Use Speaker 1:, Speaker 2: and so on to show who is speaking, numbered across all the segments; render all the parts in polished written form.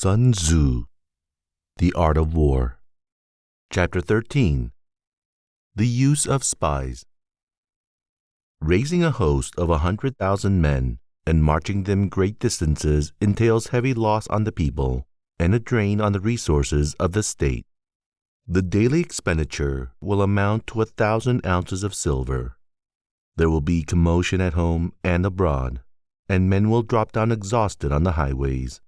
Speaker 1: Sun Tzu, The Art of War. Chapter 13. The Use of Spies. Raising a host of 100,000 men and marching them great distances entails heavy loss on the people and a drain on the resources of the state. The daily expenditure will amount to 1,000 ounces of silver. There will be commotion at home and abroad, and men will drop down exhausted on the highways.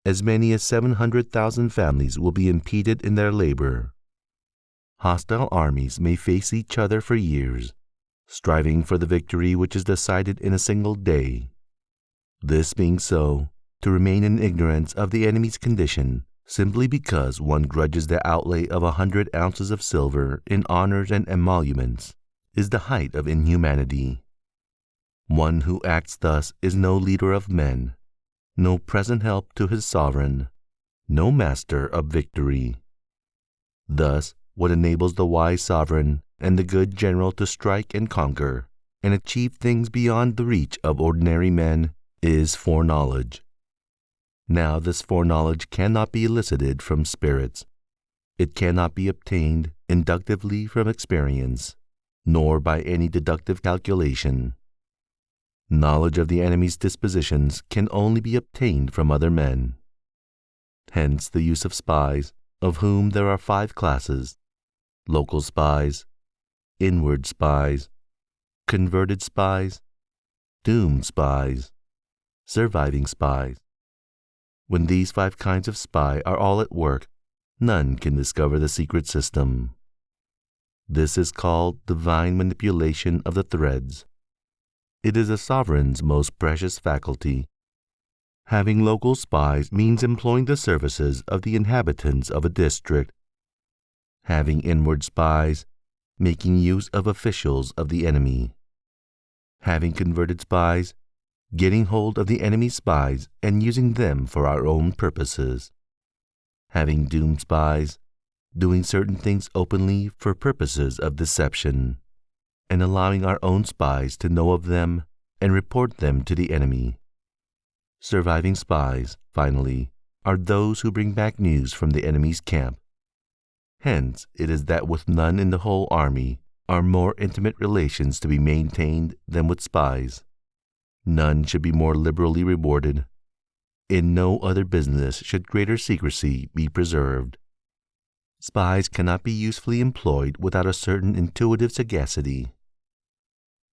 Speaker 1: As many as 700,000 families will be impeded in their labor. Hostile armies may face each other for years, striving for the victory which is decided in a single day. This being so, to remain in ignorance of the enemy's condition, simply because one grudges the outlay of 100 ounces of silver in honors and emoluments, is the height of inhumanity. One who acts thus is no leader of men, no present help to his sovereign, no master of victory. Thus, what enables the wise sovereign and the good general to strike and conquer, and achieve things beyond the reach of ordinary men, is foreknowledge. Now this foreknowledge cannot be elicited from spirits. It cannot be obtained inductively from experience, nor by any deductive calculation. Knowledge of the enemy's dispositions can only be obtained from other men. Hence the use of spies, of whom there are 5 classes: local spies, inward spies, converted spies, doomed spies, surviving spies. When these 5 kinds of spy are all at work, none can discover the secret system. This is called divine manipulation of the threads. It is a sovereign's most precious faculty. Having local spies means employing the services of the inhabitants of a district. Having inward spies, making use of officials of the enemy. Having converted spies, getting hold of the enemy's spies and using them for our own purposes. Having doomed spies, doing certain things openly for purposes of deception, and allowing our own spies to know of them and report them to the enemy. Surviving spies, finally, are those who bring back news from the enemy's camp. Hence, it is that with none in the whole army are more intimate relations to be maintained than with spies. None should be more liberally rewarded. In no other business should greater secrecy be preserved. Spies cannot be usefully employed without a certain intuitive sagacity.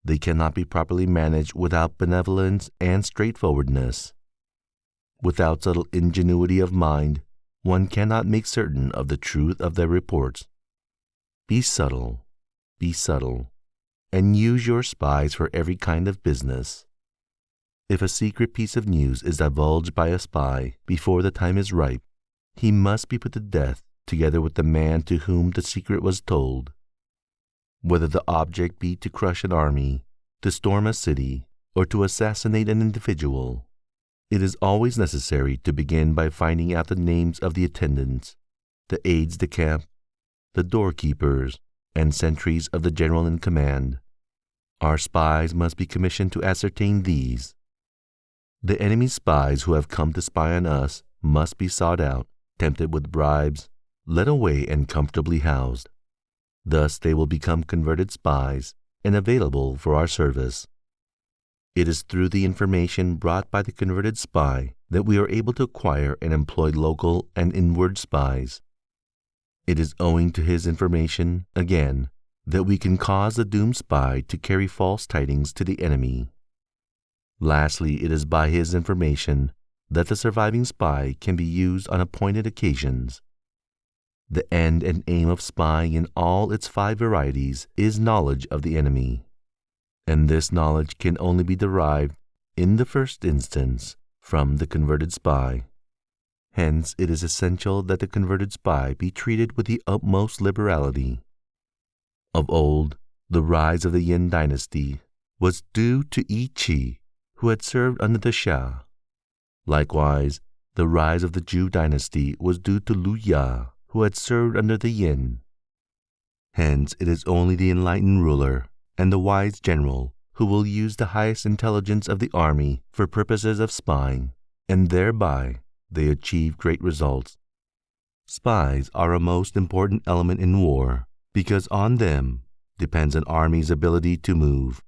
Speaker 1: They cannot be properly managed without benevolence and straightforwardness. Without subtle ingenuity of mind, one cannot make certain of the truth of their reports. Be subtle, and use your spies for every kind of business. If a secret piece of news is divulged by a spy before the time is ripe, he must be put to death together with the man to whom the secret was told. Whether the object be to crush an army, to storm a city, or to assassinate an individual, it is always necessary to begin by finding out the names of the attendants, the aides-de-camp, the doorkeepers, and sentries of the general in command. Our spies must be commissioned to ascertain these. The enemy's spies who have come to spy on us must be sought out, tempted with bribes, led away and comfortably housed. Thus they will become converted spies and available for our service. It is through the information brought by the converted spy that we are able to acquire and employ local and inward spies. It is owing to his information, again, that we can cause the doomed spy to carry false tidings to the enemy. Lastly, it is by his information that the surviving spy can be used on appointed occasions. The end and aim of spying in all its 5 varieties is knowledge of the enemy, and this knowledge can only be derived, in the first instance, from the converted spy. Hence, it is essential that the converted spy be treated with the utmost liberality. Of old, the rise of the Yin dynasty was due to Yi Qi, who had served under the Shah. Likewise, the rise of the Zhou dynasty was due to Lu Ya, who had served under the Yin. Hence, it is only the enlightened ruler and the wise general who will use the highest intelligence of the army for purposes of spying, and thereby they achieve great results. Spies are a most important element in war because on them depends an army's ability to move.